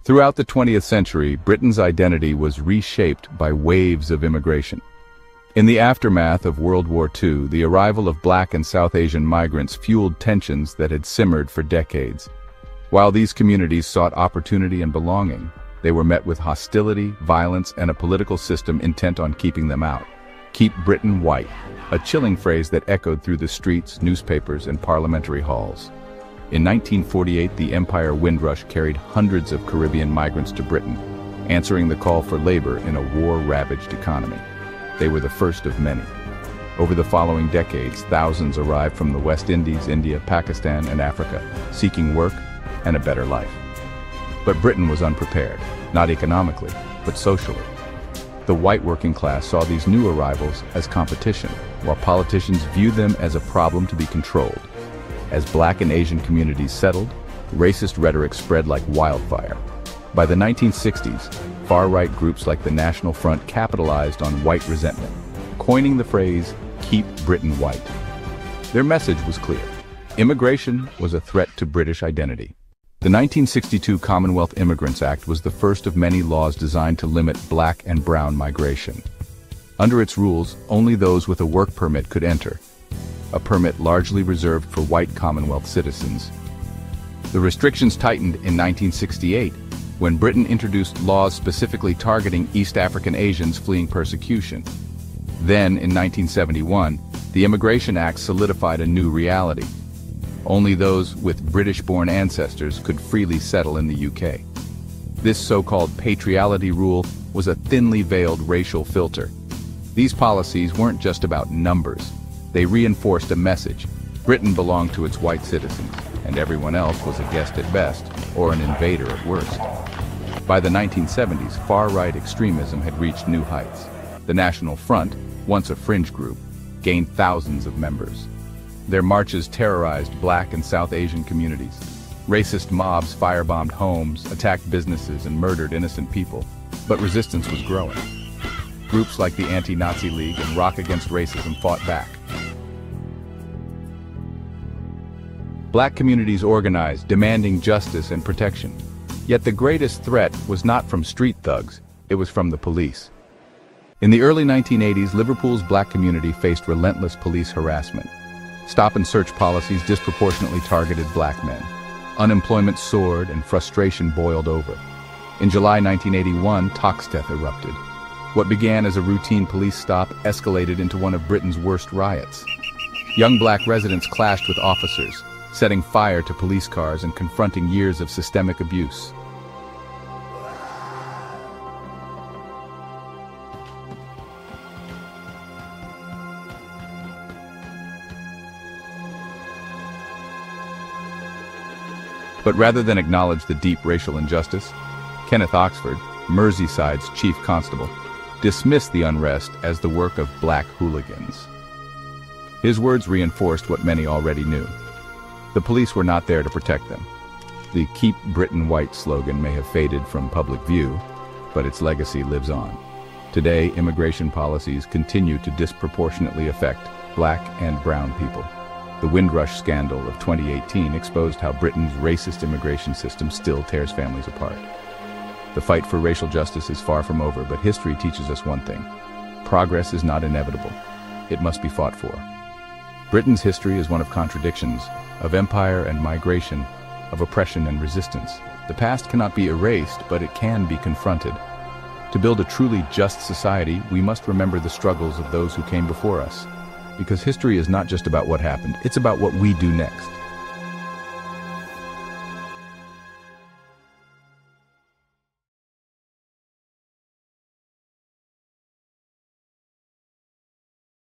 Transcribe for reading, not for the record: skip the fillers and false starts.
Throughout the 20th century, Britain's identity was reshaped by waves of immigration. In the aftermath of World War II, the arrival of Black and South Asian migrants fueled tensions that had simmered for decades. While these communities sought opportunity and belonging, they were met with hostility, violence, and a political system intent on keeping them out. "Keep Britain white," a chilling phrase that echoed through the streets, newspapers, and parliamentary halls. In 1948, the Empire Windrush carried hundreds of Caribbean migrants to Britain, answering the call for labor in a war-ravaged economy. They were the first of many. Over the following decades, thousands arrived from the West Indies, India, Pakistan, and Africa, seeking work and a better life. But Britain was unprepared, not economically, but socially. The white working class saw these new arrivals as competition, while politicians viewed them as a problem to be controlled. As Black and Asian communities settled, racist rhetoric spread like wildfire. By the 1960s, far-right groups like the National Front capitalized on white resentment, coining the phrase, "Keep Britain white." Their message was clear. Immigration was a threat to British identity. The 1962 Commonwealth Immigrants Act was the first of many laws designed to limit Black and brown migration. Under its rules, only those with a work permit could enter, a permit largely reserved for white Commonwealth citizens. The restrictions tightened in 1968, when Britain introduced laws specifically targeting East African Asians fleeing persecution. Then, in 1971, the Immigration Act solidified a new reality. Only those with British-born ancestors could freely settle in the UK. This so-called patriality rule was a thinly veiled racial filter. These policies weren't just about numbers. They reinforced a message. Britain belonged to its white citizens, and everyone else was a guest at best, or an invader at worst. By the 1970s, far-right extremism had reached new heights. The National Front, once a fringe group, gained thousands of members. Their marches terrorized Black and South Asian communities. Racist mobs firebombed homes, attacked businesses, and murdered innocent people. But resistance was growing. Groups like the Anti-Nazi League and Rock Against Racism fought back. Black communities organized, demanding justice and protection. Yet the greatest threat was not from street thugs, it was from the police. In the early 1980s, Liverpool's Black community faced relentless police harassment. Stop-and-search policies disproportionately targeted Black men. Unemployment soared and frustration boiled over. In July 1981, Toxteth erupted. What began as a routine police stop escalated into one of Britain's worst riots. Young Black residents clashed with officers, setting fire to police cars and confronting years of systemic abuse. But rather than acknowledge the deep racial injustice, Kenneth Oxford, Merseyside's chief constable, dismissed the unrest as the work of Black hooligans. His words reinforced what many already knew. The police were not there to protect them. The "Keep Britain White" slogan may have faded from public view, but its legacy lives on. Today, immigration policies continue to disproportionately affect Black and brown people. The Windrush scandal of 2018 exposed how Britain's racist immigration system still tears families apart. The fight for racial justice is far from over, but history teaches us one thing. Progress is not inevitable. It must be fought for. Britain's history is one of contradictions, of empire and migration, of oppression and resistance. The past cannot be erased, but it can be confronted. To build a truly just society, we must remember the struggles of those who came before us. Because history is not just about what happened, it's about what we do next.